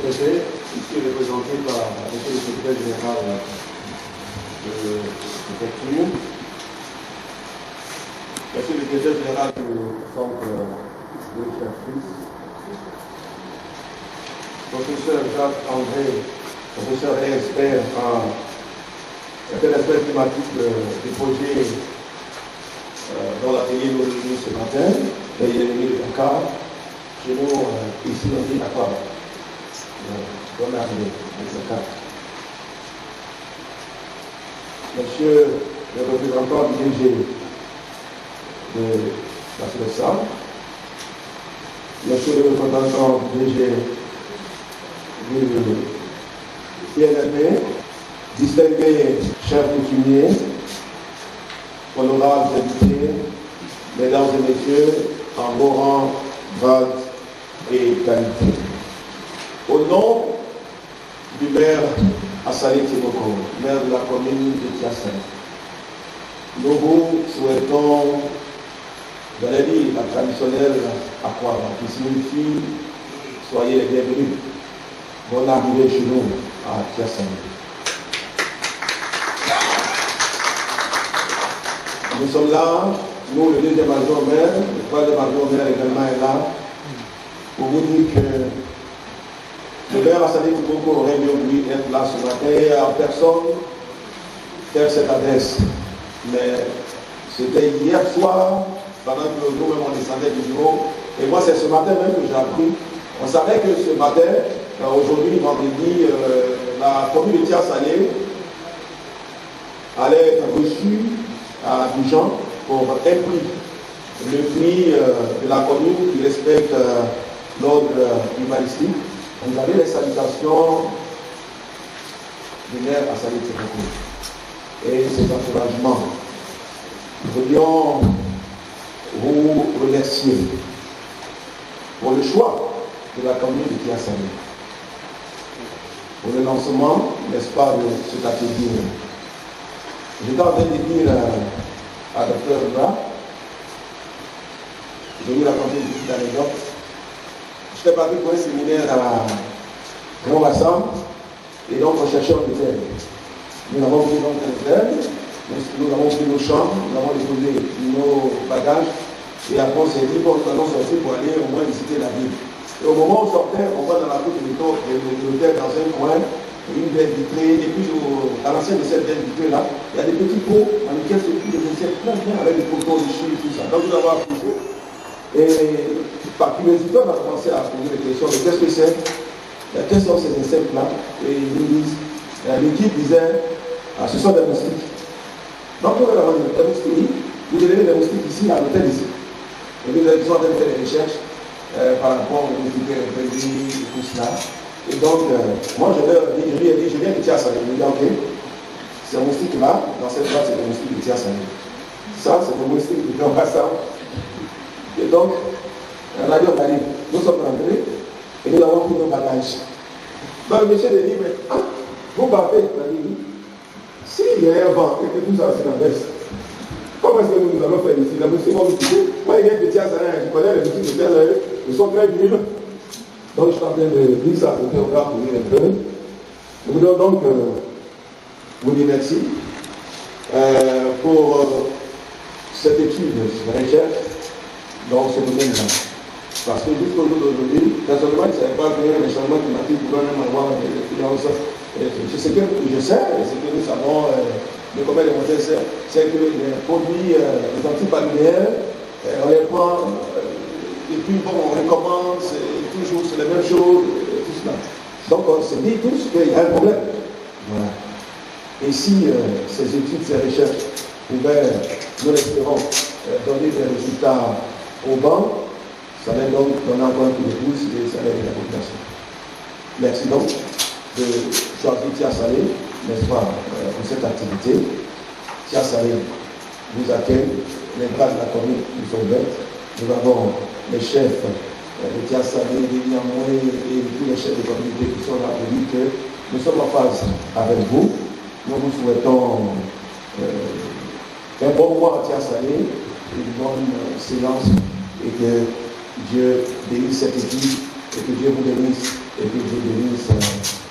préfet, ici représenté par le secrétaire général de préfecture, monsieur le secrétaire général du centre de recherche, professeur Jacques-André, professeur et expert en aspect climatique des projets dans l'atelier de l'Union ce matin, et il est venu de Dakar, chez nous, ici on dit Dakar. Bonne arrivée, Dakar. Monsieur le représentant du DG de la CESA, monsieur le représentant du DG du CNRP, distingués chefs coutumiers, honorables invités, mesdames et messieurs, en beau rang, grade et qualité. Au nom du maire Assali Timoko, maire de la commune de Tiassane, nous vous souhaitons, j'allais dire, la traditionnelle Akwara, qui signifie soyez les bienvenus. Bonne arrivée chez nous à Tiassane. Nous sommes là, nous, le deuxième adjoint au maire, le troisième adjoint au maire également est là, pour vous dire que le maire Assali Timoko aurait bien voulu être là ce matin et en personne faire cette adresse. Mais c'était hier soir, pendant que nous-mêmes on descendait du bureau, et moi c'est ce matin même que j'ai appris. On savait que ce matin, aujourd'hui, vendredi, la commune de Tiassane allait être reçue à Abidjan pour un prix, le prix de la commune qui respecte l'ordre humanistique. Vous avez les salutations du maire Assali Timoko et ses encouragements. Nous voulions vous remercier pour le choix de la commune de Tiassane, pour le lancement, n'est-ce pas, de cet atelier. J'étais en train de dire à Dr. Bra, je vais lui raconter une petite anecdote. Je suis parti pour un séminaire à Grand Bassam, et donc on cherchait un hôtel. Nous avons pris donc un hôtel, nous avons pris nos chambres, nous avons déposé nos bagages, et après on s'est dit, bon, nous allons sortir pour aller au moins visiter la ville. Et au moment où on sortait, on va dans la cour de l'hôtel dans un coin, une belle vitrée, et puis à l'ancienne de cette belle vitrée-là, il y a des petits pots dans lesquels se trouvent des insectes plein avec des poteaux, des chiens et tout ça. Donc nous avons approché. Et par curiosité, on a commencé à poser des questions de qu'est-ce que c'est, quels sont ces insectes-là. Et ils nous disent, l'équipe disait, ce sont des moustiques. Donc on va avoir des moustiques, vous avez des moustiques ici, à l'hôtel ici. Et nous avons besoin de faire des recherches par rapport aux moustiques répétées et tout cela. Et donc, moi je lui ai dit, je viens de Tiassane. Je lui ai dit, ok, c'est un moustique là, dans cette boîte, c'est un moustique de Tiassane. Ça, c'est un moustique de Grand Bassam. Et donc, on a dit, nous sommes rentrés et nous avons pris nos bagages. Donc, le monsieur a dit, mais vous bavez, il a dit, oui. S'il y a un vent et que tout ça c'est la baisse, comment est-ce que nous allons faire ici? La moustique va nous quitter. Moi, il vient de Tiassane, je connais les moustiques de Tiassane, ils sont très vieux. Donc, je suis en train de dire ça pour vous un peu. Nous voulons donc vous dire merci pour cette étude de recherche dans ce domaine-là. Parce que jusqu'au jour d'aujourd'hui, personnellement, je ne savais pas que les changements climatiques pouvaient même avoir des influences. Ce que je sais, et ce que nous savons, de combien de montées, c'est que les produits, les antipalmiers, on les prend. Et puis bon, on recommence, toujours c'est la même chose, tout cela. Donc on se dit tous qu'il y a un problème. Voilà. Et si ces études, ces recherches pouvaient, nous l'espérons, donner des résultats aux banques, ça allait donc donner encore un coup de pouce et ça allait aider la population. Merci donc de choisir Tiassane, n'est-ce pas, pour cette activité. Tiassane vous accueille, les bras de la commune nous sont ouverts. Nous avons les chefs de Tiassane, de Niamoué et tous les chefs de communauté qui sont là pour dire que nous sommes en phase avec vous. Nous vous souhaitons un bon mois à Tiassane, une bonne séance et que Dieu bénisse cette équipe et que Dieu vous bénisse et que Dieu bénisse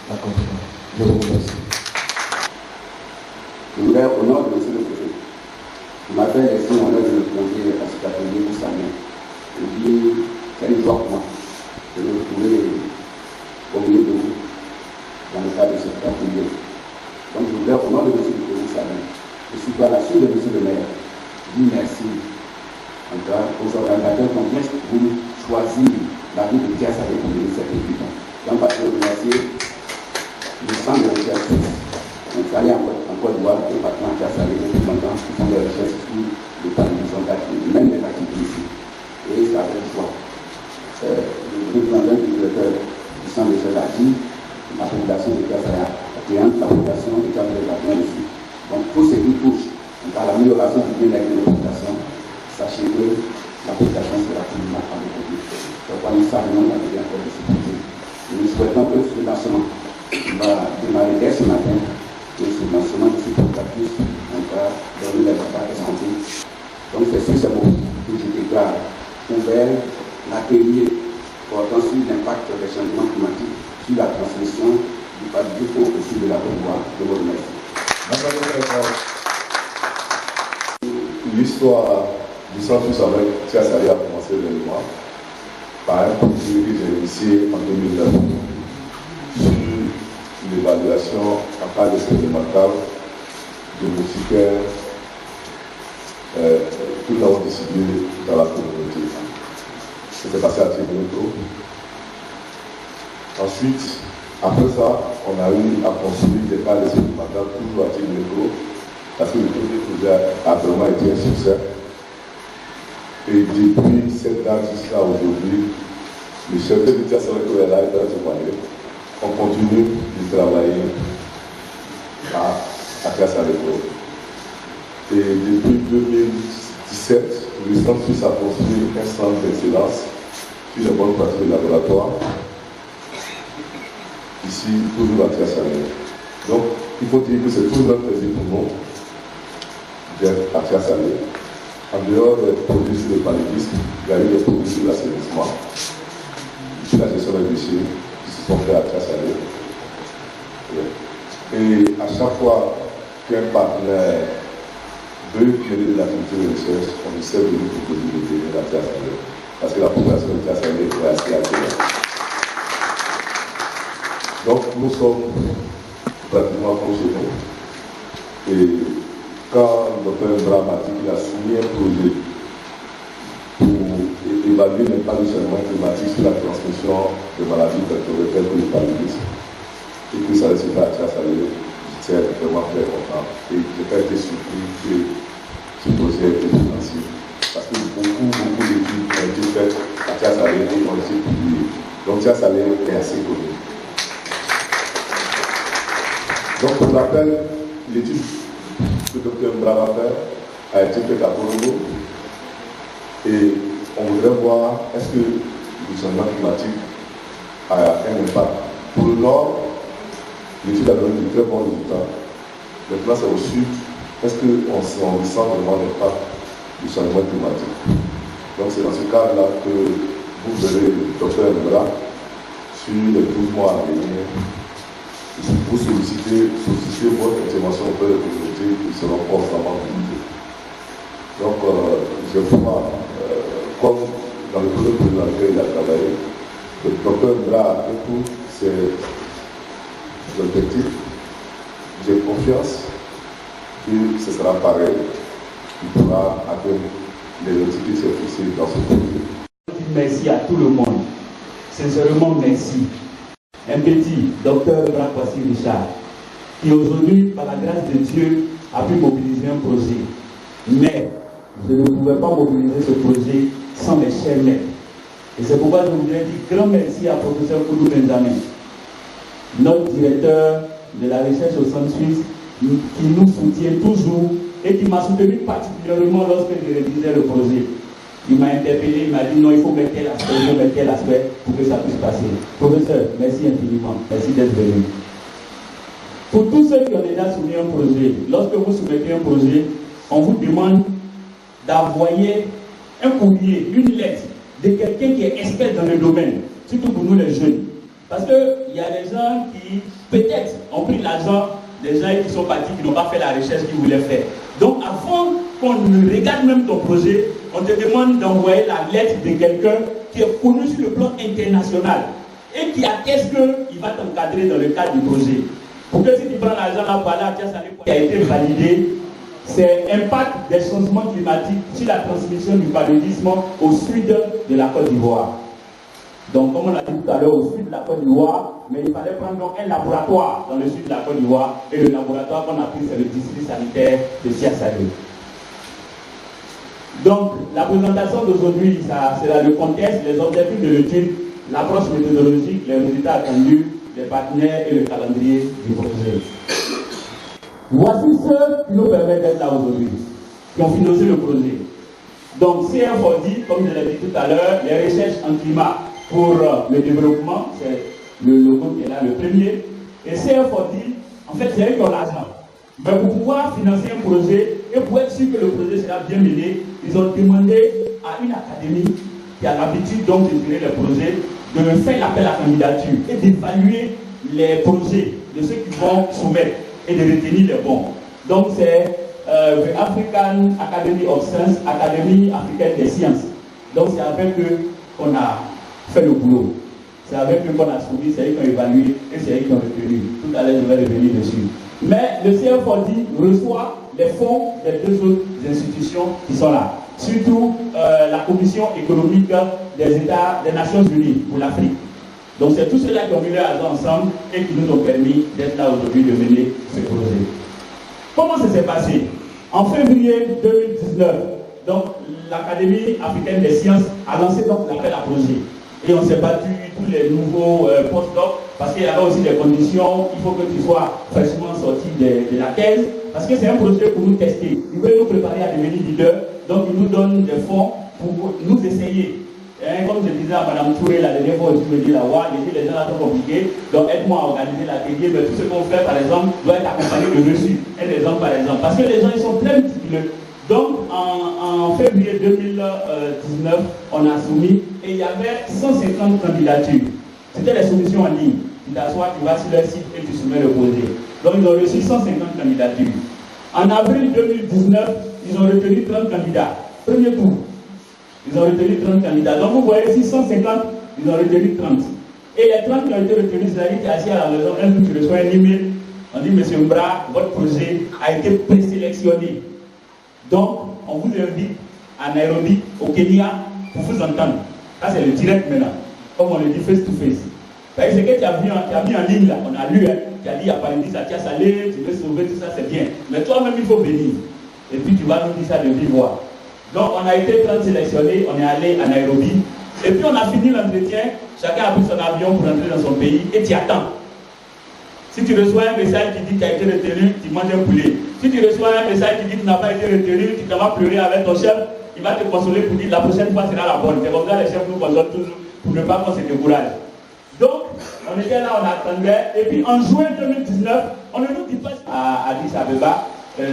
la continent. Je vous remercie. Je voudrais, au nom de M. le Préfet, je m'appelle ici en œuvre de le conduire à cet atelier pour sa main. Et puis, c'est une joie pour moi de me retrouver au milieu de vous dans le cadre de cet atelier. Donc, je voudrais, au nom de M. le Préfet, sa main, je suis par la suite de M. le maire, dire merci aux organisateurs qui ont bien voulu choisir la ville de Thiassa pour mener cette équipe. Donc, parce que remercier le centre de recherche. Donc, ça allait en Côte d'Ivoire, le département Thiassa, les représentants qui font des recherches sur le paludisme d'activité, même les activités ici. Et ça fait choix. Le représentant du directeur du centre de recherche a dit la population de Thiassa accueillante, la population de Thiassa est bien ici. Donc, tout ce qui touche à l'amélioration du bien-être de la population, sachez que la population sera toujours à l'écoute. Donc, nous savons la bien encore de sécurité. Nous souhaitons que ce lancement va démarrer dès ce matin, que ce lancement de ce campus va donner les attaques de santé. Donc, c'est sur ce mot que je déclare ouvert l'atelier portant sur l'impact des changements climatiques sur la transmission du paludisme au sud de la Côte d'Ivoire. Je vous remercie. L'histoire du centre avec Thiassa a commencé réellement par un projet que j'ai initié en 2009 sur l'évaluation en cas d'expérimental de moustiquaires que nous avons décidé dans la communauté. C'était passé à Tibonito. Ensuite, après ça, on a eu à construire des cas d'expérimental toujours à Tibonito, parce que le premier projet a vraiment été un succès. Et depuis cette date jusqu'à aujourd'hui, le chef de Thiassa est là, on continue de travailler à Thiassa. Et depuis 2017, le centre suisse a construit un centre d'excellence sur les bonnes pratiques de laboratoire, ici, toujours à Thiassa. Donc, il faut dire que c'est toujours un plaisir pour nous d'être à Thiassa. En dehors des produits sur le paludisme, il y a eu des produits sur l'assainissement, sur la gestion des déchets qui se sont faits à Thiassa. Et à chaque fois qu'un partenaire veut mener de l'activité de recherche, on essaie de nous proposer de venir à Thiassa, parce que la population de Thiassa est assez accueillante. Donc nous sommes pratiquement comme chez nous. Et quand le Dr Mbra m'a dit qu'il a signé un projet pour évaluer l'impact du changement climatique sur la transmission de maladies vectorielles telles que le paludisme, et que ça se fait à Thiassa, j'étais vraiment très content. Et je n'ai pas été surpris que ce projet ait été financé. Parce que beaucoup d'études ont été faites à Thiassa et ont été publiées. Donc Thiassa est assez connu. Donc pour rappel, l'étude que le Dr Mbra va faire a été faite à Bordeaux. Et on voudrait voir est-ce que le changement climatique a un impact. Pour le nord, l'étude a donné de très bons résultats. Maintenant, c'est au sud. Est-ce qu'on ressent vraiment l'impact du changement climatique? Donc, c'est dans ce cadre-là que vous verrez le Dr Mbra sur les 12 mois à venir pour solliciter votre intervention auprès des communautés qui seront constamment mobilisées. Donc, je crois, comme dans le projet dans lequel il a travaillé, le Dr Mbra a fait tous ses objectifs. J'ai confiance que ce sera pareil. Il pourra atteindre les objectifs qui sont fixés dans ce projet. Merci à tout le monde. Sincèrement, merci. Un petit docteur Brakwasi Richard, qui aujourd'hui, par la grâce de Dieu, a pu mobiliser un projet. Mais je ne pouvais pas mobiliser ce projet sans mes chers maîtres. Et c'est pourquoi je voudrais dire grand merci à professeur Koudou Benjamin, notre directeur de la recherche au centre suisse, qui nous soutient toujours et qui m'a soutenu particulièrement lorsque je réalisais le projet. Il m'a interpellé, il m'a dit non, il faut mettre tel aspect pour que ça puisse passer. Professeur, merci infiniment. Merci d'être venu. Pour tous ceux qui ont déjà soumis un projet, lorsque vous soumettez un projet, on vous demande d'envoyer un courrier, une lettre de quelqu'un qui est expert dans le domaine. surtout pour nous les jeunes. Parce qu'il y a des gens qui, peut-être, ont pris l'argent des gens qui sont partis, qui n'ont pas fait la recherche qu'ils voulaient faire. Donc, avant qu'on ne regarde même ton projet, on te demande d'envoyer la lettre de quelqu'un qui est connu sur le plan international et qui atteste qu'il va t'encadrer dans le cadre du projet. Pour que si tu prends l'argent là pour aller à Tiasalé, qui a été validé, c'est l'impact des changements climatiques sur la transmission du paludisme au sud de la Côte d'Ivoire. Donc, comme on l'a dit tout à l'heure, au sud de la Côte d'Ivoire, mais il fallait prendre donc un laboratoire dans le sud de la Côte d'Ivoire, et le laboratoire qu'on a pris, c'est le district sanitaire de Tiasalé. Donc, la présentation d'aujourd'hui, c'est dans le contexte, les objectifs de l'étude, l'approche méthodologique, les résultats attendus, les partenaires et le calendrier du projet. Voici ceux qui nous permettent d'être là aujourd'hui, qui ont financé le projet. Donc, CF4D, comme je l'ai dit tout à l'heure, les recherches en climat pour le développement, c'est le logo qui est là, le premier. Et CF4D, en fait, c'est eux qui ont l'argent. Mais pour pouvoir financer un projet et pour être sûr que le projet sera bien mené, ils ont demandé à une académie qui a l'habitude donc de gérer les projets, de faire l'appel à candidature et d'évaluer les projets de ceux qui vont soumettre et de retenir les bons. Donc c'est African Academy of Science, Académie africaine des sciences. Donc c'est avec eux qu'on a fait le boulot. C'est avec eux qu'on a soumis, c'est eux qui ont évalué et c'est eux qui ont retenu. Tout à l'heure, je vais revenir dessus. Mais le CF4D reçoit les fonds des deux autres institutions qui sont là. Surtout la Commission économique des États des Nations Unies pour l'Afrique. Donc c'est tous ceux-là qui ont mis leur argent ensemble et qui nous ont permis d'être là aujourd'hui, de mener ce projet. Comment ça s'est passé? En février 2019, donc l'Académie africaine des sciences a lancé donc l'appel à projet. Et on s'est battu tous les nouveaux post-docs parce qu'il y avait aussi des conditions. Il faut que tu sois fraîchement sorti de la thèse parce que c'est un projet pour nous tester. Ils veulent nous préparer à devenir leader, donc ils nous donnent des fonds pour nous essayer. Et comme je disais à Mme Touré la dernière fois, je me dis là, les gens là sont compliqués, donc aide-moi à organiser l'atelier, mais tout ce qu'on fait par exemple doit être accompagné de reçus. Un exemple par exemple, parce que les gens ils sont très méticuleux. Donc en février 2019, on a soumis et il y avait 150 candidatures. C'était les soumissions en ligne. Tu t'assois, tu vas sur leur site et tu soumets le projet. Donc ils ont reçu 150 candidatures. En avril 2019, ils ont retenu 30 candidats. Premier tour. Ils ont retenu 30 candidats. Donc vous voyez, si 150, ils ont retenu 30. Et les 30 qui ont été retenus, c'est-à-dire que tu es assis à la maison, un jour tu reçois un email, on dit, Monsieur Mbra, votre projet a été présélectionné. Donc, on vous invite à Nairobi, au Kenya, pour vous entendre. Ça, c'est le direct maintenant. Comme on le dit face to face. C'est que tu as mis en ligne là, on a lu, hein, tu as dit, il y a Paludisme, tu as salé, tu veux sauver, tout ça, c'est bien. Mais toi-même, il faut venir. Et puis, tu vas nous dire ça de vive voix. Donc, on a été 30 sélectionnés, on est allé à Nairobi. Et puis, on a fini l'entretien, chacun a pris son avion pour rentrer dans son pays et tu attends. Si tu reçois un message qui dit que tu as été retenu, tu manges un poulet. Si tu reçois un message qui dit que tu n'as pas été retenu, tu t'en vas pleurer avec ton chef, il va te consoler pour dire que la prochaine fois sera la bonne. C'est comme ça que les chefs nous consolent toujours pour ne pas qu'on se décourage. Donc, on était là, on attendait. Et puis en juin 2019, on ne nous dit pas à Addis Abeba,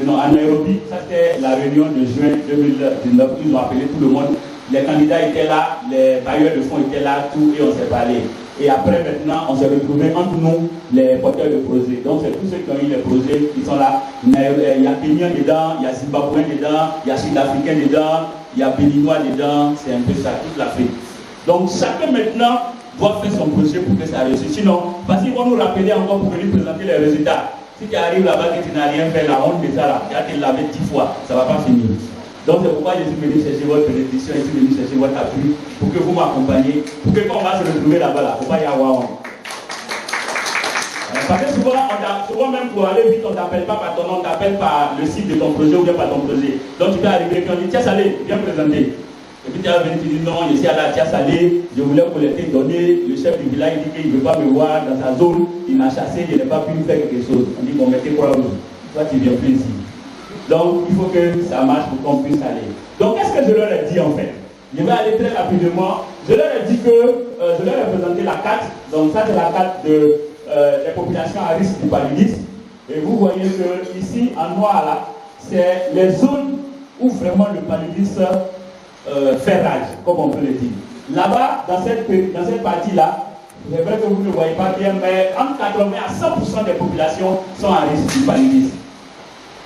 non, à Nairobi, ça c'était la réunion de juin 2019, ils ont appelé tout le monde. Les candidats étaient là, les bailleurs de fonds étaient là, tout, et on s'est parlé. Et après, maintenant, on s'est retrouvés entre nous, les porteurs de projets. Donc, c'est tous ceux qui ont eu les projets qui sont là. Il y a Kenyans dedans, il y a Zimbabwéens dedans, il y a Sud-Africains dedans, il y a Béninois dedans, c'est un peu ça, toute l'Afrique. Donc, chacun maintenant doit faire son projet pour que ça réussisse. Sinon, parce qu'ils vont nous rappeler encore pour venir présenter les résultats. Si tu arrives là-bas et que tu n'as rien fait, la honte de ça, là, tu as été lavé 10 fois, ça ne va pas finir. Donc c'est pourquoi je suis venu chercher votre bénédiction, je suis venu chercher votre appui pour que vous m'accompagniez, pour que quand on va se retrouver là-bas, il ne faut pas y avoir honte. Parce que souvent même pour aller vite, on ne t'appelle pas par ton nom, on t'appelle par le site de ton projet ou bien par ton projet. Donc tu peux arriver et on dit, tiens Salé, viens présenter. Et puis tu vas venir, tu dis non, je suis allé à Tia Salé, je voulais collecter des données, le chef du village dit qu'il ne veut pas me voir dans sa zone, il m'a chassé, je n'ai pas pu faire quelque chose. On dit, bon, mettez quoi rouge. Toi tu viens plus ici. Donc il faut que ça marche pour qu'on puisse aller. Donc qu'est-ce que je leur ai dit en fait? Je vais aller très rapidement. Je leur ai dit que je leur ai présenté la carte. Donc ça c'est la carte des populations à risque du paludisme. Et vous voyez que ici en noir là, c'est les zones où vraiment le paludisme fait rage, comme on peut le dire. Là-bas, dans cette partie-là, c'est vrai que vous ne voyez pas bien, mais entre 80 à 100% des populations sont à risque du paludisme.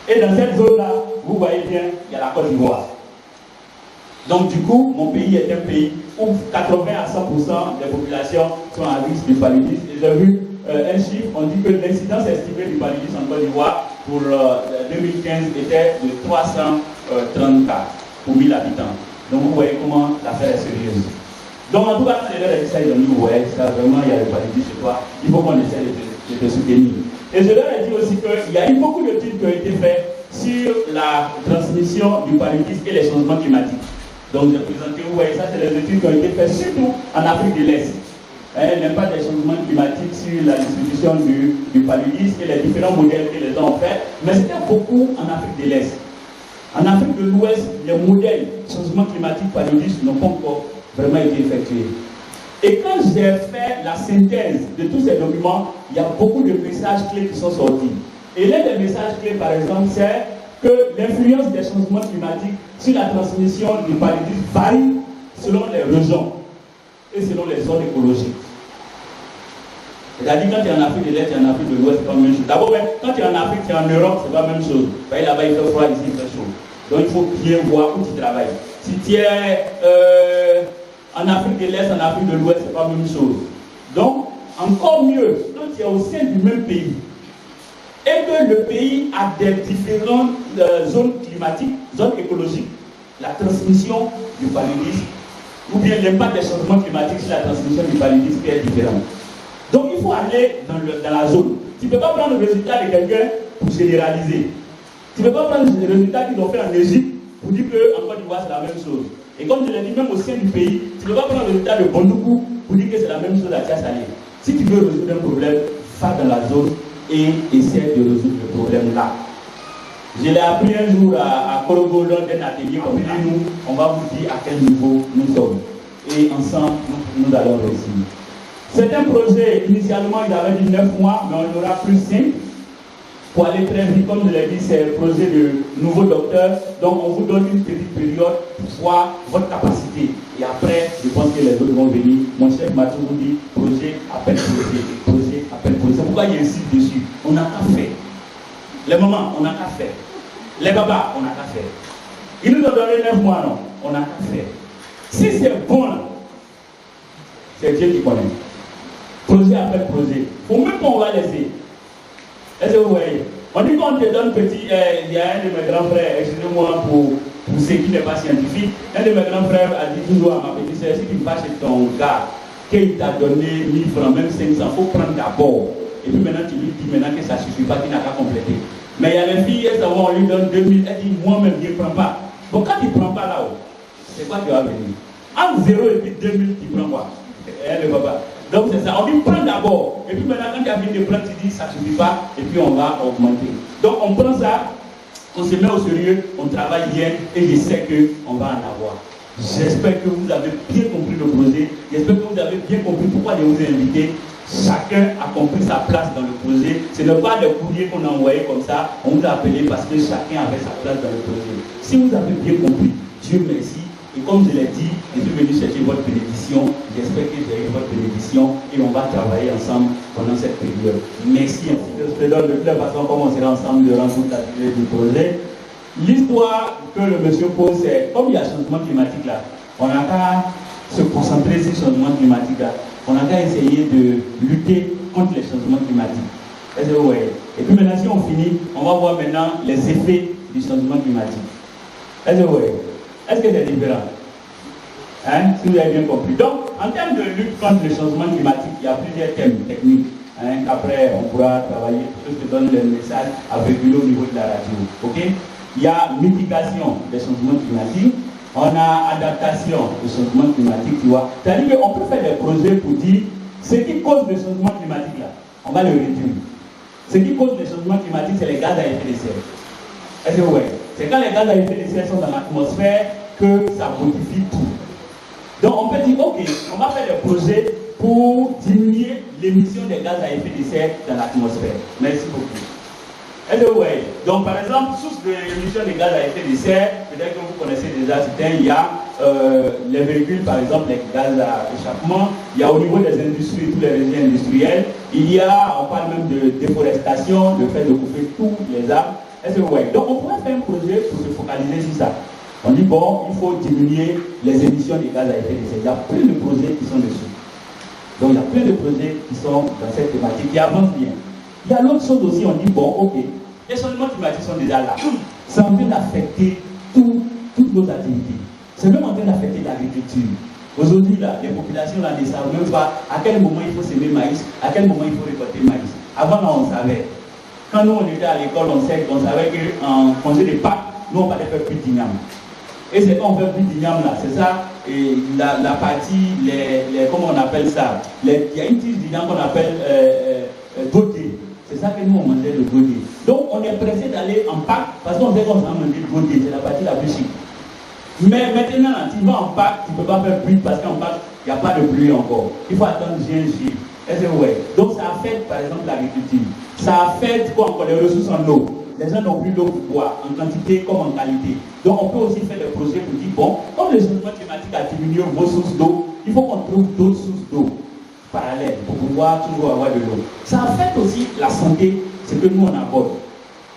Et dans cette zone-là, vous voyez bien, il y a la Côte d'Ivoire. Donc du coup, mon pays est un pays où 80 à 100% des populations sont à risque du paludisme. Et j'ai vu un chiffre, on dit que l'incidence estimée du paludisme en Côte d'Ivoire pour 2015 était de 330 cas pour 1000 habitants. Donc vous voyez comment l'affaire est sérieuse. Donc en tout cas, quand les gens disent ça, ils ont dit, ouais, ça vraiment, il y a le paludisme chez toi, il faut qu'on essaie de te soutenir. Et je leur ai dit aussi qu'il y a eu beaucoup d'études qui ont été faites sur la transmission du paludisme et les changements climatiques. Donc j'ai présenté, vous voyez ça, c'est des études qui ont été faites surtout en Afrique de l'Est. L'impact des changements climatiques sur la distribution du paludisme et les différents modèles que les gens ont fait, mais c'était beaucoup en Afrique de l'Est. En Afrique de l'Ouest, les modèles changement climatique paludisme n'ont pas encore vraiment été effectués. Et quand j'ai fait la synthèse de tous ces documents, il y a beaucoup de messages clés qui sont sortis. Et l'un des messages clés, par exemple, c'est que l'influence des changements climatiques sur la transmission du paludisme varie selon les régions et selon les zones écologiques. C'est-à-dire quand tu es en Afrique de l'Est, tu es en Afrique de l'Ouest, c'est pas la même chose. D'abord, quand tu es en Afrique, tu es en Europe, c'est pas la même chose. Là-bas, il fait froid, ici, il fait chaud. Donc il faut bien voir où tu travailles. Si tu es en Afrique de l'Est, en Afrique de l'Ouest, c'est pas la même chose. Donc, encore mieux, quand tu es au sein du même pays, et que le pays a des différentes zones climatiques, zones écologiques, la transmission du paludisme, ou bien l'impact des changements climatiques sur la transmission du paludisme est différent. Donc il faut aller dans la zone. Tu ne peux pas prendre le résultat de quelqu'un pour généraliser. Tu ne peux pas prendre le résultat qu'ils ont fait en Égypte pour dire qu'en Côte d'Ivoire c'est la même chose. Et comme je l'ai dit, même au sein du pays, tu ne peux pas prendre le résultat de Bondoukou pour dire que c'est la même chose à Tiasalé. Si tu veux résoudre un problème, va dans la zone et essaie de résoudre le problème là. Je l'ai appris un jour à Korogo lors d'un atelier comme nous, on va vous dire à quel niveau nous sommes. Et ensemble, nous allons réussir. C'est un projet, initialement, ils avaient dit 9 mois, mais on aura plus 5. Pour aller très vite, comme je l'ai dit, c'est un projet de nouveau docteur. Donc, on vous donne une petite période pour voir votre capacité. Et après, je pense que les autres vont venir. Mon chef m'a toujours dit, projet, appel projet, projet, appel projet. C'est pourquoi il insiste dessus. On n'a qu'à faire. Les mamans, on n'a qu'à faire. Les babas, on n'a qu'à faire. Ils nous ont donné 9 mois, non? On n'a qu'à faire. Si c'est bon, c'est Dieu qui connaît. Projet après projet. Faut même qu'on va laisser. Est-ce que vous voyez? On dit qu'on te donne petit. Il y a un de mes grands frères, excusez-moi pour ce qui n'est pas scientifique. Un de mes grands frères a dit toujours à ma petite soeur, si tu vas chez ton gars, qu'il t'a donné 1000 francs, même 500, il faut prendre d'abord. Et puis maintenant, tu lui dis maintenant que ça ne suffit pas, qu'il n'a qu'à compléter. Mais il y a les filles, elles savent, on lui donne 2000, elle dit moi-même, je ne prends pas. Bon, quand tu ne prends pas là-haut, c'est quoi qui va venir? Entre 0 et puis 2000, tu prends quoi? Le papa. Donc c'est ça, on dit prends d'abord. Et puis maintenant, quand tu as fini de prendre, tu dis ça ne suffit pas, et puis on va augmenter. Donc on prend ça, on se met au sérieux, on travaille bien, et je sais qu'on va en avoir. J'espère que vous avez bien compris le projet, j'espère que vous avez bien compris pourquoi je vous ai invité. Chacun a compris sa place dans le projet. Ce n'est pas des courriers qu'on a envoyés comme ça, on vous a appelé parce que chacun avait sa place dans le projet. Si vous avez bien compris, Dieu merci. Et comme je l'ai dit, je suis venu chercher votre bénédiction. J'espère que j'ai eu votre bénédiction et on va travailler ensemble pendant cette période. Merci. Je te donne de toute façon comme on sera ensemble durant toute la durée du projet. L'histoire que le monsieur pose, c'est comme il y a changement climatique là, on n'a qu'à se concentrer sur le changement climatique là. On n'a qu'à essayer de lutter contre les changements climatiques. Est-ce que vous voyez? Et puis maintenant, si on finit, on va voir maintenant les effets du changement climatique. Est-ce que vous voyez? Est-ce que c'est différent? Hein? Si vous avez bien compris. Donc, en termes de lutte contre le changement climatique, il y a plusieurs thèmes techniques. Hein, qu'après, on pourra travailler. Je te donne le message avec lui au niveau de la radio. Ok? Il y a mitigation des changements climatiques. On a adaptation au changement climatique, tu vois. C'est-à-dire qu'on peut faire des projets pour dire ce qui cause le changement climatique là, on va le réduire. Ce qui cause le changement climatique, c'est les gaz à effet de serre. Est-ce que vous voyez? C'est quand les gaz à effet de serre sont dans l'atmosphère que ça modifie tout. Donc on peut dire, ok, on va faire des projets pour diminuer l'émission des gaz à effet de serre dans l'atmosphère. Merci beaucoup. Est-ce que vous voyez? Donc par exemple, source de l'émission des gaz à effet de serre, peut-être que vous connaissez déjà, il y a les véhicules, par exemple, les gaz à échappement, il y a au niveau des industries, tous les régions industriels, on parle même de déforestation, le fait de couper tous les arbres. Est-ce que vous voyez? Donc on pourrait faire un projet pour se focaliser sur ça. On dit bon, il faut diminuer les émissions de gaz à effet de serre. Il y a plein de projets qui sont dessus. Donc il y a plein de projets qui sont dans cette thématique, qui avancent bien. Il y a l'autre chose aussi, on dit bon, ok, les changements climatiques sont déjà là. C'est en train d'affecter toutes nos activités. C'est même en train d'affecter l'agriculture. Aujourd'hui, là, les populations là, ne savent même pas à quel moment il faut semer maïs, à quel moment il faut récolter maïs. Avant, là, on savait. Quand nous, on était à l'école, on savait qu'en congé de Pâques, nous, on fallait faire plus d'igname. Et c'est quand on fait plus d'igname, là, c'est ça, et la partie, comment on appelle ça, il y a une tige d'igname qu'on appelle godé. C'est ça que nous, on mangeait le godé. Donc, on est pressé d'aller en Pâques, parce qu'on sait qu'on va manger le godé, c'est la partie la plus chic. Mais maintenant, tu vas en Pâques, tu ne peux pas faire pluie parce qu'en Pâques, il n'y a pas de pluie encore. Il faut attendre juin. Est-ce que vous voyez? Donc ça affecte par exemple l'agriculture. Ça affecte quoi encore? Les ressources en eau. Les gens n'ont plus d'eau pour boire, en quantité comme en qualité. Donc on peut aussi faire des projets pour dire, bon, comme le changement climatique a diminué vos sources d'eau, il faut qu'on trouve d'autres sources d'eau parallèles pour pouvoir toujours avoir de l'eau. Ça affecte aussi la santé, ce que nous on aborde.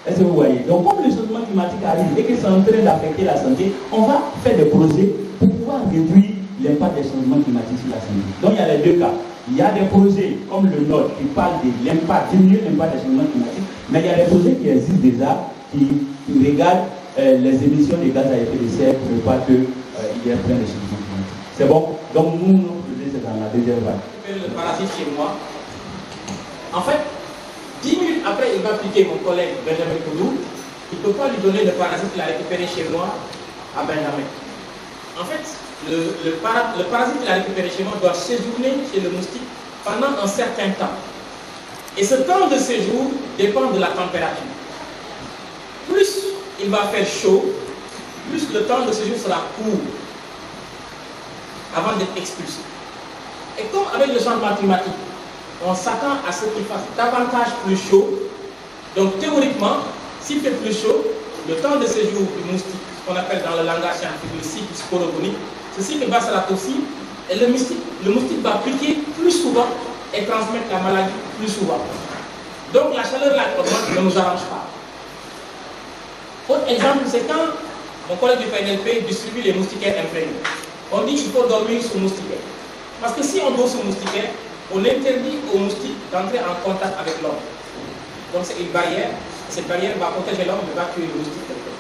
Est-ce que vous voyez? Donc comme le changement climatique arrive et que c'est en train d'affecter la santé, on va faire des projets pour pouvoir réduire l'impact des changements climatiques sur la santé. Donc il y a les deux cas. Il y a des projets comme le nôtre qui parlent de l'impact, diminuer l'impact des changements climatiques, mais il y a des projets qui existent déjà qui regardent les émissions de gaz à effet de serre pour ne pas qu'il y ait plein de changements climatiques. C'est bon? Donc nous, notre projet, c'est dans la deuxième vague. Le parasite chez moi. En fait, 10 minutes après, il va piquer mon collègue Benjamin Koudou. Il ne peut pas lui donner le parasite qu'il a récupéré chez moi à Benjamin. En fait, le parasite qu'il a récupéré chez moi doit séjourner chez le moustique pendant un certain temps. Et ce temps de séjour dépend de la température. Plus il va faire chaud, plus le temps de séjour sera court avant d'être expulsé. Et comme avec le changement climatique, on s'attend à ce qu'il fasse davantage plus chaud. Donc théoriquement, s'il fait plus chaud, le temps de séjour du moustique, qu'on appelle dans le langage scientifique le cycle sporogonique, ce cycle va se raccourcir et le moustique va piquer plus souvent et transmettre la maladie plus souvent. Donc la chaleur là ne nous arrange pas. Autre exemple, c'est quand mon collègue du PNLP distribue les moustiquaires imprégnés. On dit qu'il faut dormir sous moustiquaire. Parce que si on dort sous moustiquaire, on interdit aux moustiques d'entrer en contact avec l'homme. Donc c'est une barrière. Cette barrière va protéger l'homme, mais va tuer le moustique quelque part.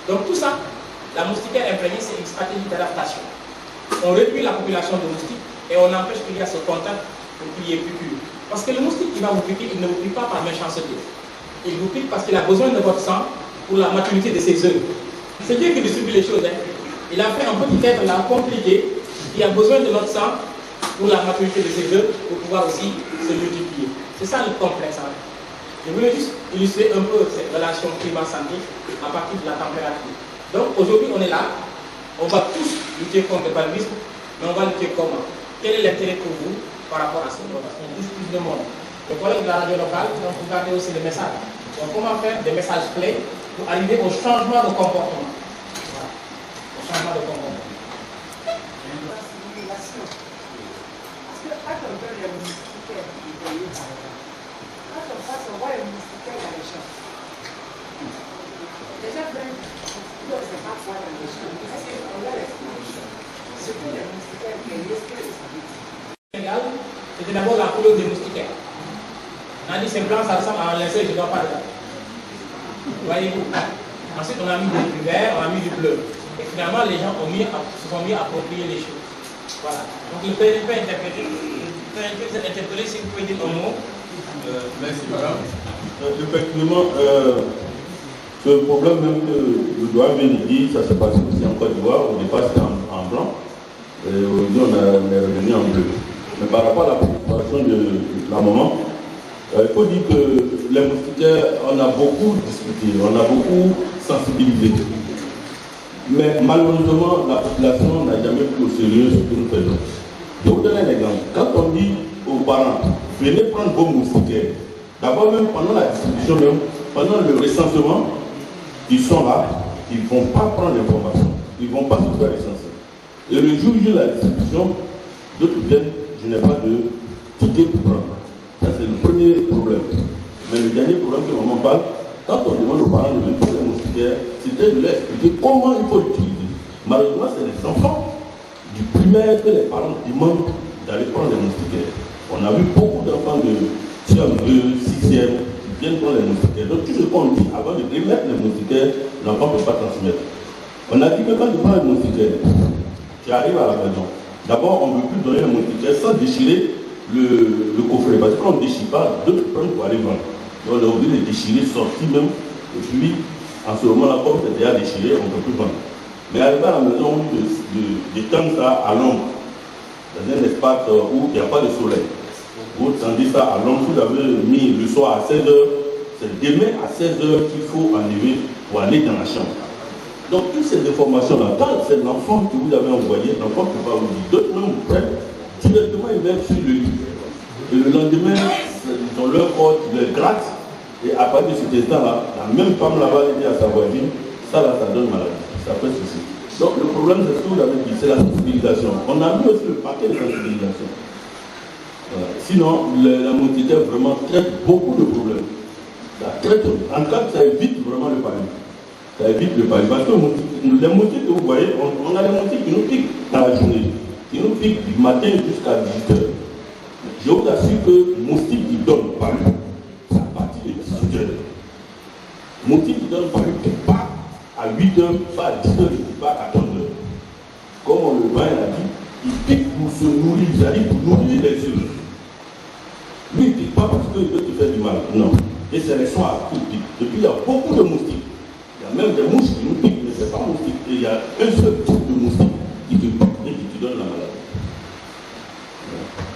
Donc tout ça, la moustiquaire imprégnée, c'est une stratégie d'adaptation. On réduit la population de moustiques et on empêche qu'il y ait ce contact pour qu'il y ait plus pur. Parce que le moustique qui va vous piquer, il ne vous pique pas par méchanceté. Il vous pique parce qu'il a besoin de votre sang pour la maturité de ses œufs. C'est Dieu qui distribue les choses. Hein. Il a fait un petit être là compliqué qui a besoin de notre sang pour la maturité de ses œufs pour pouvoir aussi se multiplier. C'est ça le complexe. Hein. Je voulais juste illustrer un peu cette relation climat-santé à partir de la température. Donc aujourd'hui on est là, on va tous lutter contre le paludisme, mais on va lutter comment? Quel est l'intérêt pour vous par rapport à ce monde? Parce qu'on touche plus de monde. Le collègue de la radio locale, donc vous regardez aussi les messages. Donc comment faire des messages clés pour arriver au changement de comportement? Voilà. Au changement de comportement. Parce que quand on donne les moustiquaires, quand on passe, on voit les moustiquaires dans les champs. Les gens prennent, non, c'est pas ça dans les champs. Parce qu'on a l'explication. C'est pour les moustiquaires qui risquent de s'habituer. C'était d'abord la couleur des moustiquaires. On a dit c'est blanc, ça ressemble à un linceul, je ne dois pas regarder. Voyez-vous? Ensuite, on a mis du vert, on a mis du bleu. Et finalement, les gens se sont mis à approprier les choses. Voilà. Donc, le PNP est interpellé, si vous pouvez dire un mot. Merci, madame. Effectivement, ce problème même que le doigt vient de dire, ça s'est passé aussi en Côte d'Ivoire. Au départ, c'était en blanc. Aujourd'hui, on est revenu en bleu. Mais par rapport à la préoccupation de la maman, il faut dire que les moustiquaires, on a beaucoup discuté, on a beaucoup sensibilisé. Mais malheureusement, la population n'a jamais pris au sérieux ce que nous faisons. Je vous donne un exemple. Quand on dit aux parents, venez prendre vos moustiquaires, d'abord même pendant la distribution, même, pendant le recensement, ils sont là, ils ne vont pas prendre l'information, ils ne vont pas se faire recenser. Et le jour où j'ai la distribution, d'autres viennent, je n'ai pas de ticket pour prendre. Ça, c'est le premier problème. Mais le dernier problème que maman parle, quand on demande aux parents de venir pour les moustiquaires, c'était de leur expliquer comment il faut l'utiliser. Malheureusement, c'est les enfants du primaire que les parents demandent d'aller prendre les moustiquaires. On a vu beaucoup d'enfants de CM2, 6e, qui viennent prendre les moustiquaires. Donc tout ce qu'on dit avant de remettre les moustiquaires, l'enfant ne peut pas transmettre. On a dit que quand tu prends les moustiquaires, tu arrives à la maison. D'abord, on ne veut plus donner les moustiquaires sans déchirer le coffret. Parce que quand on ne déchire pas, d'autres prennent pour aller vendre. Donc on est obligé de déchirer, sortir même. Et puis, en ce moment-là, comme c'est déjà déchiré, on ne peut plus vendre. Mais arrivé à la maison, on dit d'étendre ça à l'ombre, dans un espace où il n'y a pas de soleil. Vous tendez ça à l'ombre, vous l'avez mis le soir à 16h, c'est demain à 16h qu'il faut enlever pour aller dans la chambre. Donc toutes ces informations-là, quand c'est l'enfant que vous avez envoyé, l'enfant ne peut pas vous dire. D'autres même vous prennent, directement ils mettent sur le lit. Et le lendemain, ils ont leur corps, ils les grattent, et à partir de cet instant-là, la même femme là-bas dit à sa voisine, ça là, ça donne maladie. Ça fait ceci. Donc le problème, c'est ce que vous avez dit, c'est la sensibilisation. On a mis aussi le paquet de sensibilisation. Sinon, la moustiquaire vraiment traite beaucoup de problèmes. Ça traite, en cas, ça évite vraiment le paludisme. Ça évite le paludisme. Parce que les moustiques que vous voyez, on a des moustiques qui nous piquent dans la journée, qui nous piquent du matin jusqu'à 18h. Je vous assure que le moustique qui donne paludisme, c'est à partir de 18h. Le moustique qui donne paludisme, pas à 8h, pas à 10h, pas à 14h. Comme on le voit, il a dit, il pique pour se nourrir, c'est-à-dire pour nourrir les yeux. Lui, il ne pique pas parce qu'il veut te faire du mal, non. Et c'est les soirs qui piquent. Depuis, il y a beaucoup de moustiques. Il y a même des mouches qui nous piquent, mais ce n'est pas moustique. Et il y a un seul type de moustique qui te pique et qui te donne la maladie.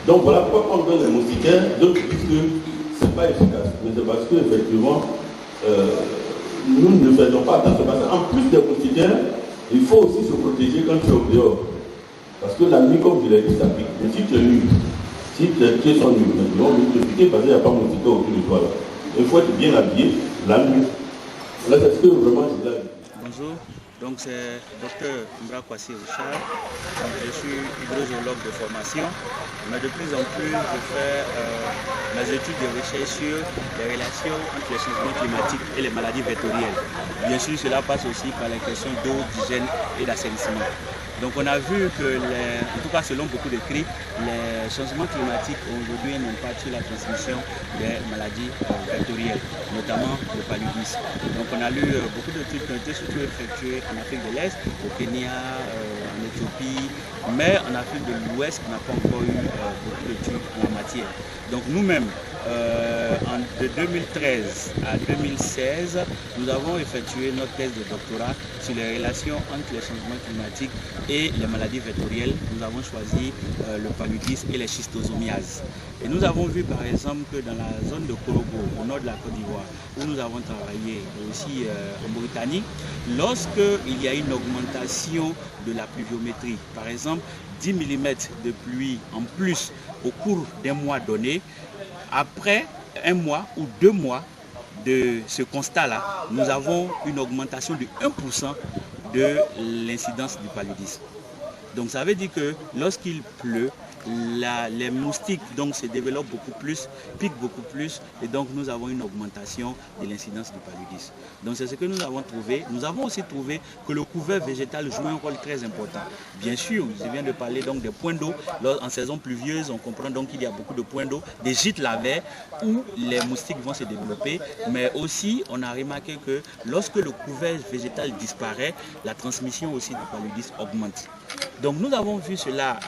Donc voilà pourquoi on donne les moustiquaires, d'autres disent que ce n'est pas efficace. Mais c'est parce qu'effectivement, nous ne faisons pas attention. Parce qu'en plus des moustiquaires, il faut aussi se protéger quand tu es au dehors. Parce que la nuit, comme je l'ai dit, ça pique. Mais si tu es nu, si tes pieds sont nus, ils vont te piquer parce qu'il n'y a pas de moustiquaire autour de toi. Là. Il faut être bien habillé la nuit. Là, c'est ce que vraiment je l'ai dit. Bonjour, donc c'est Dr Mbra Kwasi Richard. Je suis hydrogéologue de formation, mais de plus en plus je fais mes études de recherche sur les relations entre les changements climatiques et les maladies vectorielles. Bien sûr, cela passe aussi par les questions d'eau, d'hygiène et d'assainissement. Donc on a vu que, en tout cas selon beaucoup d'écrits, les changements climatiques aujourd'hui n'impactent sur la transmission des maladies vectorielles, notamment le paludisme. Donc on a lu beaucoup d'études qui ont été surtout effectuées en Afrique de l'Est, au Kenya, en Éthiopie, mais en Afrique de l'Ouest, on n'a pas encore eu beaucoup d'études en la matière. Donc nous-mêmes, de 2013 à 2016, nous avons effectué notre thèse de doctorat sur les relations entre les changements climatiques et les maladies vectorielles. Nous avons choisi le paludisme et les schistosomiases. Et nous avons vu par exemple que dans la zone de Korogo, au nord de la Côte d'Ivoire, où nous avons travaillé, et aussi en Mauritanie, lorsqu'il y a une augmentation de la pluviométrie, par exemple 10 mm de pluie en plus au cours d'un mois donné, après un mois ou 2 mois de ce constat-là, nous avons une augmentation de 1% de l'incidence du paludisme. Donc ça veut dire que lorsqu'il pleut, les moustiques donc, se développent beaucoup plus, piquent beaucoup plus, et donc nous avons une augmentation de l'incidence du paludisme. Donc c'est ce que nous avons trouvé. Nous avons aussi trouvé que le couvert végétal joue un rôle très important. Bien sûr, je viens de parler donc des points d'eau. En saison pluvieuse, on comprend donc qu'il y a beaucoup de points d'eau, des gîtes lavaires où les moustiques vont se développer, mais aussi on a remarqué que lorsque le couvert végétal disparaît, la transmission aussi du paludisme augmente. Donc nous avons vu cela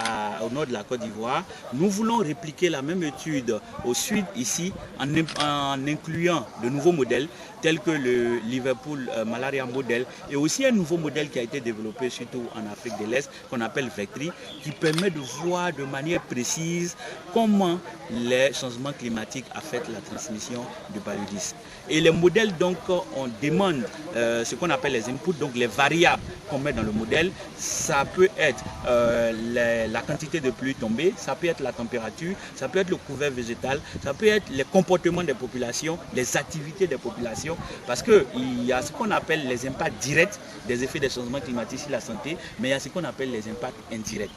au nord de la Côte d'Ivoire. Nous voulons répliquer la même étude au sud ici en incluant de nouveaux modèles tels que le Liverpool Malaria Model et aussi un nouveau modèle qui a été développé surtout en Afrique de l'Est qu'on appelle Vectri, qui permet de voir de manière précise comment les changements climatiques affectent la transmission du paludisme. Et les modèles, donc, on demande ce qu'on appelle les inputs, donc les variables qu'on met dans le modèle. Ça peut être la quantité de pluie tombée, ça peut être la température, ça peut être le couvert végétal, ça peut être les comportements des populations, les activités des populations, parce qu'il y a ce qu'on appelle les impacts directs des effets des changements climatiques sur la santé, mais il y a ce qu'on appelle les impacts indirects.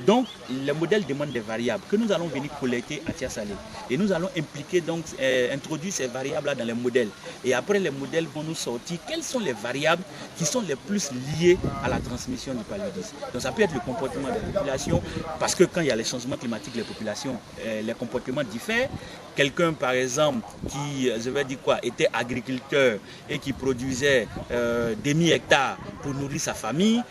Donc, le modèle demande des variables que nous allons venir collecter à Tia-Salé. Et nous allons impliquer, donc, introduire ces variables-là dans les modèles. Et après, les modèles vont nous sortir quelles sont les variables qui sont les plus liées à la transmission du paludisme. Donc, ça peut être le comportement des populations, parce que quand il y a les changements climatiques, les populations, les comportements diffèrent. Quelqu'un, par exemple, qui, je vais dire quoi, était agriculteur et qui produisait des mi-hectares pour nourrir sa famille,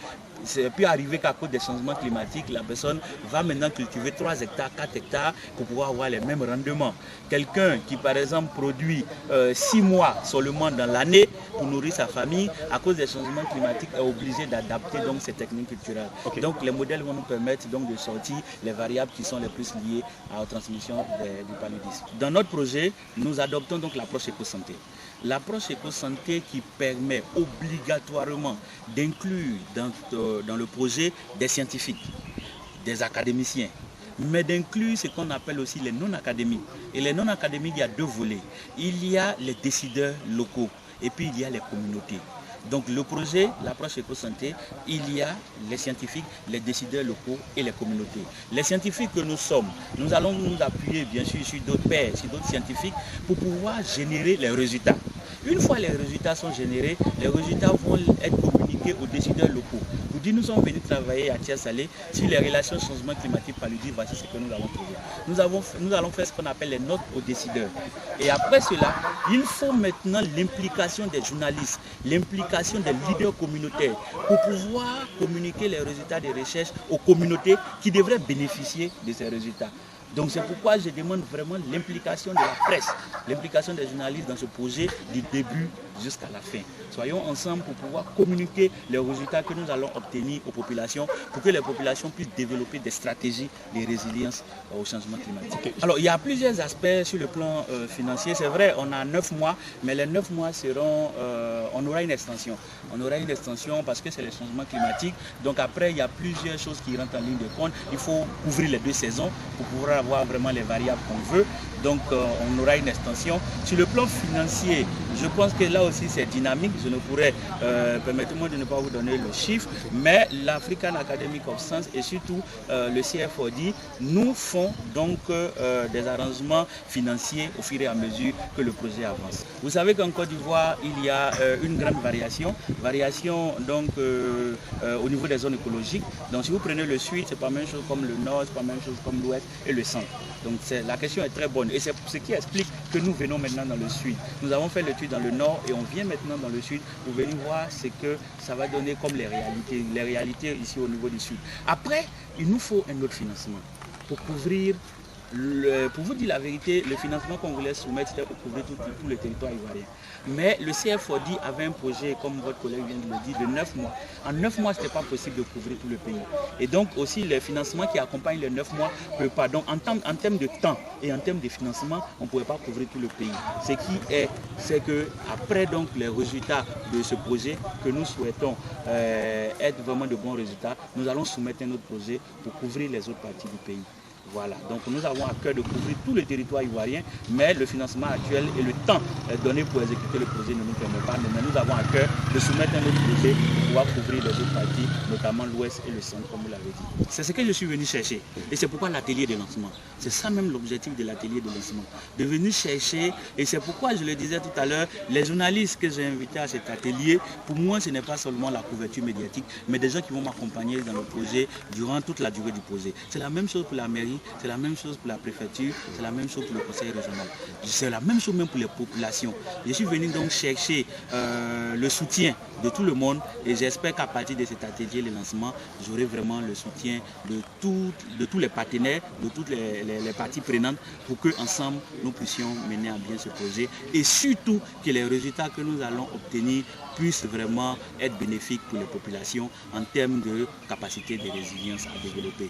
c'est pu arriver qu'à cause des changements climatiques, la personne va maintenant cultiver 3 hectares, 4 hectares pour pouvoir avoir les mêmes rendements. Quelqu'un qui, par exemple, produit 6 mois seulement dans l'année pour nourrir sa famille, à cause des changements climatiques, est obligé d'adapter donc ces techniques culturelles. Okay. Donc, les modèles vont nous permettre donc de sortir les variables qui sont les plus liées à la transmission du paludisme. Dans notre projet, nous adoptons donc l'approche éco-santé. L'approche éco-santé qui permet obligatoirement d'inclure dans le projet des scientifiques, des académiciens, mais d'inclure ce qu'on appelle aussi les non-académiques. Et les non-académiques, il y a 2 volets. Il y a les décideurs locaux et puis il y a les communautés. Donc le projet, l'approche éco-santé, il y a les scientifiques, les décideurs locaux et les communautés. Les scientifiques que nous sommes, nous allons nous appuyer bien sûr sur d'autres pairs, sur d'autres scientifiques pour pouvoir générer les résultats. Une fois les résultats sont générés, les résultats vont être communiqués aux décideurs locaux. Vous dites, nous sommes venus travailler à Tia-Salé sur les relations changement climatique paludisme, voici ce que nous avons trouvé. Nous allons faire ce qu'on appelle les notes aux décideurs. Et après cela, il faut maintenant l'implication des journalistes, l'implication des leaders communautaires pour pouvoir communiquer les résultats des recherches aux communautés qui devraient bénéficier de ces résultats. Donc c'est pourquoi je demande vraiment l'implication de la presse, l'implication des journalistes dans ce projet du début jusqu'à la fin. Soyons ensemble pour pouvoir communiquer les résultats que nous allons obtenir aux populations pour que les populations puissent développer des stratégies de résilience au changement climatique. Alors il y a plusieurs aspects sur le plan financier. C'est vrai, on a 9 mois, mais les 9 mois seront, on aura une extension. On aura une extension parce que c'est le changement climatique. Donc après, il y a plusieurs choses qui rentrent en ligne de compte. Il faut couvrir les 2 saisons pour pouvoir avoir vraiment les variables qu'on veut. Donc on aura une extension. Sur le plan financier, je pense que là aussi c'est dynamique. Je ne pourrais, permettez-moi de ne pas vous donner le chiffre, mais l'African Academy of Science et surtout le CFOD nous font donc des arrangements financiers au fur et à mesure que le projet avance. Vous savez qu'en Côte d'Ivoire, il y a une grande variation donc au niveau des zones écologiques. Donc si vous prenez le sud, c'est pas la même chose comme le nord, c'est pas la même chose comme l'ouest et le centre. Donc la question est très bonne et c'est ce qui explique que nous venons maintenant dans le sud. Nous avons fait l'étude dans le nord et on vient maintenant dans le sud pour venir voir ce que ça va donner comme les réalités ici au niveau du sud. Après, il nous faut un autre financement pour couvrir, pour vous dire la vérité, le financement qu'on voulait soumettre c'était pour couvrir tout le territoire ivoirien. Mais le CFOD avait un projet, comme votre collègue vient de le dire, de 9 mois. En 9 mois, ce n'était pas possible de couvrir tout le pays. Et donc aussi, le financement qui accompagne les 9 mois ne peut pas. Donc en termes de temps et en termes de financement, on ne pouvait pas couvrir tout le pays. Ce qui est, c'est qu'après donc les résultats de ce projet, que nous souhaitons être vraiment de bons résultats, nous allons soumettre un autre projet pour couvrir les autres parties du pays. Voilà, donc nous avons à cœur de couvrir tout le territoire ivoirien, mais le financement actuel et le temps donné pour exécuter le projet ne nous permet pas. Mais nous avons à cœur de soumettre un autre projet pour pouvoir couvrir les autres parties, notamment l'ouest et le centre, comme vous l'avez dit. C'est ce que je suis venu chercher. Et c'est pourquoi l'atelier de lancement. C'est ça même l'objectif de l'atelier de lancement. De venir chercher, et c'est pourquoi je le disais tout à l'heure, les journalistes que j'ai invités à cet atelier, pour moi ce n'est pas seulement la couverture médiatique, mais des gens qui vont m'accompagner dans le projet durant toute la durée du projet. C'est la même chose pour la mairie. C'est la même chose pour la préfecture, c'est la même chose pour le conseil régional. C'est la même chose même pour les populations. Je suis venu donc chercher le soutien de tout le monde et j'espère qu'à partir de cet atelier, le lancement, j'aurai vraiment le soutien de tous les partenaires, de toutes les parties prenantes pour qu'ensemble nous puissions mener à bien ce projet et surtout que les résultats que nous allons obtenir puissent vraiment être bénéfiques pour les populations en termes de capacité de résilience à développer.